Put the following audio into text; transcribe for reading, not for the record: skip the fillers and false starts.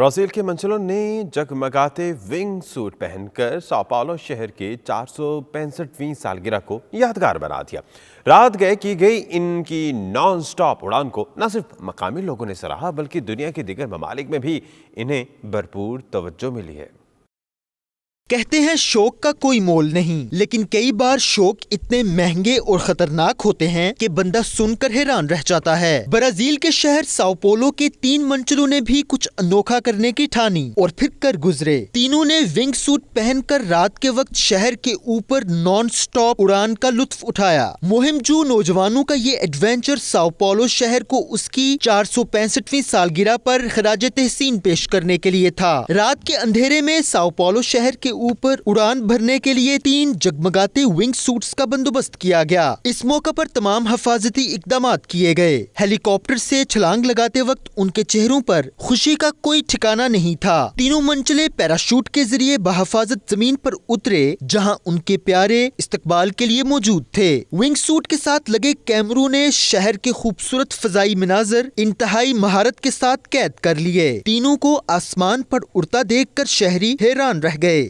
Brazil کے منچلوں نے جگمگاتے wing suit پہن کر ساؤ پاولو شہر کے 465ویں سالگرہ کو یادگار بنا دیا۔ رات گئے کی گئی ان کی نان سٹاپ اڑان کو نہ صرف مقامی لوگوں نے سراہا بلکہ دنیا کے دیگر ممالک میں بھی انہیں بھرپور توجہ ملی ہے۔ کہتے ہیں شوق کا کوئی مول نہیں، لیکن کئی بار شوق اتنے مہنگے اور خطرناک ہوتے ہیں کہ بندہ سن کر حیران رہ جاتا ہے۔ برازیل کے شہر ساؤ پولو کے 3 منچلوں نے بھی کچھ انوکھا کرنے کی ٹھانی اور پھر کر گزرے۔ تینوں نے ونگ سوٹ پہن کر رات کے وقت شہر کے اوپر نان سٹاپ اڑان کا لطف اٹھایا۔ مہم جو نوجوانوں کا یہ ایڈونچر ساؤ پولو شہر کو اس کی 465ویں سالگرہ پر خراج تحسین پیش کرنے کے لیے تھا۔ رات کے اندھیرے میں ساؤ پولو شہر کے اوپر اڑان بھرنے کے لیے 3 جگمگاتے ونگ سوٹس کا بندوبست کیا گیا۔ اس موقع پر تمام حفاظتی اقدامات کیے گئے۔ ہیلی کاپٹر سے چھلانگ لگاتے وقت ان کے چہروں پر خوشی کا کوئی ٹھکانہ نہیں تھا۔ تینوں منچلے پیراشوٹ کے ذریعے بحفاظت زمین پر اترے جہاں ان کے پیارے استقبال کے لیے موجود تھے۔ ونگ سوٹ کے ساتھ لگے کیمروں نے شہر کے خوبصورت فضائی مناظر انتہائی مہارت کے ساتھ قید کر لیے۔ تینوں کو آسمان پر اڑتا دیکھ کر شہری حیران رہ گئے۔